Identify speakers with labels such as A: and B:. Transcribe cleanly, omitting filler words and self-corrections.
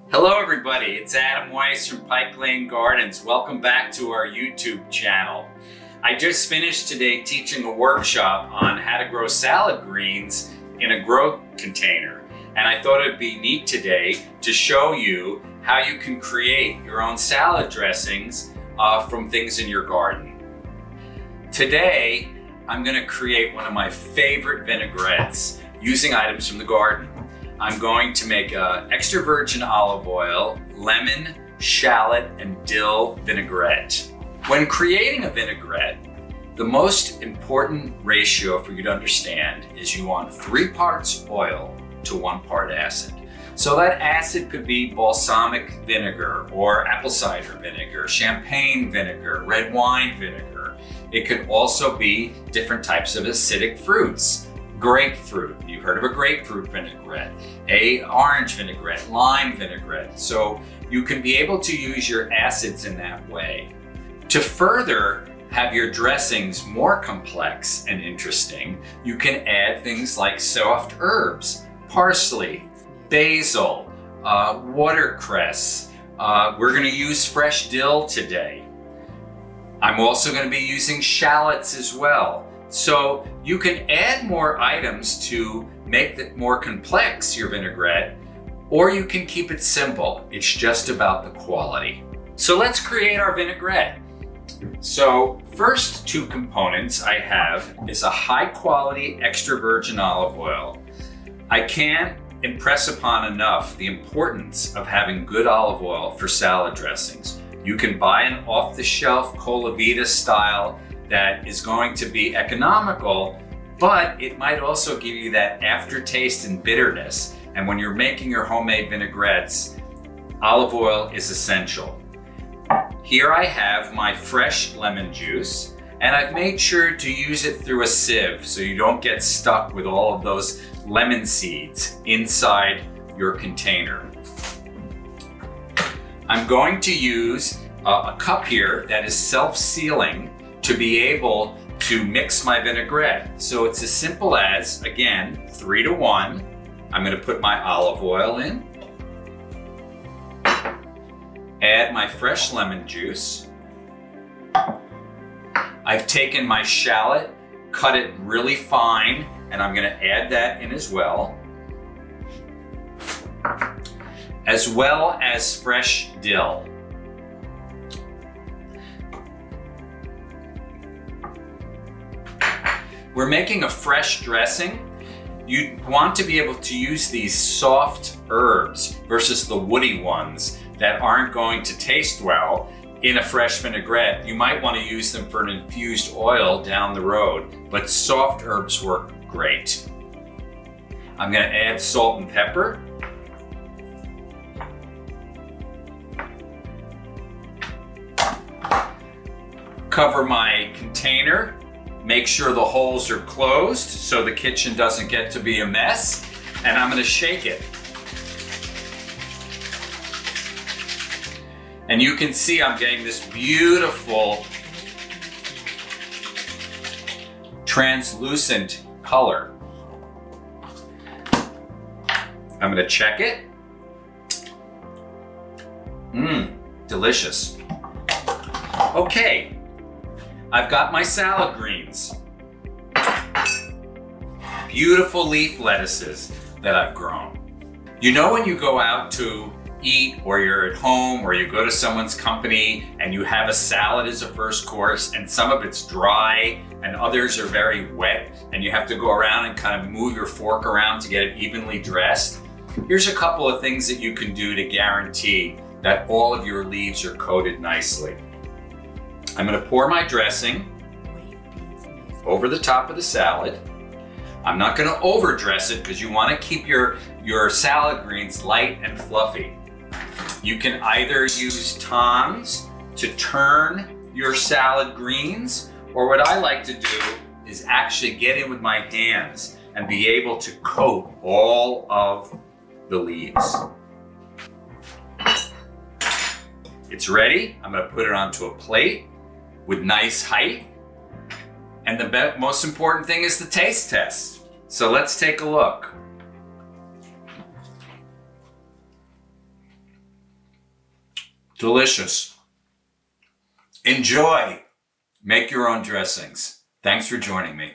A: Hello everybody, it's Adam Weiss from Pike Lane Gardens. Welcome back to our YouTube channel. I just finished today teaching a workshop on how to grow salad greens in a grow container. And I thought it'd be neat today to show you how you can create your own salad dressings from things in your garden. Today, I'm gonna create one of my favorite vinaigrettes using items from the garden. I'm going to make extra virgin olive oil, lemon, shallot, and dill vinaigrette. When creating a vinaigrette, the most important ratio for you to understand is you want 3 parts oil to 1 part acid. So that acid could be balsamic vinegar or apple cider vinegar, champagne vinegar, red wine vinegar. It could also be different types of acidic fruits. Grapefruit, you've heard of a grapefruit vinaigrette, a orange vinaigrette, lime vinaigrette. So you can be able to use your acids in that way. To further have your dressings more complex and interesting, you can add things like soft herbs, parsley, basil, watercress. We're gonna use fresh dill today. I'm also gonna be using shallots as well. So you can add more items to make it more complex, your vinaigrette, or you can keep it simple. It's just about the quality. So let's create our vinaigrette. So first 2 components I have is a high quality extra virgin olive oil. I can't impress upon enough the importance of having good olive oil for salad dressings. You can buy an off-the-shelf Colavita style that is going to be economical, but it might also give you that aftertaste and bitterness. And when you're making your homemade vinaigrettes, olive oil is essential. Here I have my fresh lemon juice, and I've made sure to use it through a sieve so you don't get stuck with all of those lemon seeds inside your container. I'm going to use a cup here that is self-sealing to be able to mix my vinaigrette. So it's as simple as, again, 3 to 1. I'm gonna put my olive oil in, add my fresh lemon juice. I've taken my shallot, cut it really fine, and I'm gonna add that in as well as fresh dill. We're making a fresh dressing. You want to be able to use these soft herbs versus the woody ones that aren't going to taste well in a fresh vinaigrette. You might want to use them for an infused oil down the road, but soft herbs work great. I'm going to add salt and pepper. Cover my container. Make sure the holes are closed so the kitchen doesn't get to be a mess. And I'm gonna shake it. And you can see I'm getting this beautiful translucent color. I'm gonna check it. Delicious. Okay. I've got my salad greens. Beautiful leaf lettuces that I've grown. You know when you go out to eat or you're at home or you go to someone's company and you have a salad as a first course and some of it's dry and others are very wet and you have to go around and kind of move your fork around to get it evenly dressed? Here's a couple of things that you can do to guarantee that all of your leaves are coated nicely. I'm gonna pour my dressing over the top of the salad. I'm not gonna overdress it because you wanna keep your salad greens light and fluffy. You can either use tongs to turn your salad greens, or what I like to do is actually get in with my hands and be able to coat all of the leaves. It's ready. I'm gonna put it onto a plate with nice height. And the most important thing is the taste test. So let's take a look. Delicious. Enjoy. Make your own dressings. Thanks for joining me.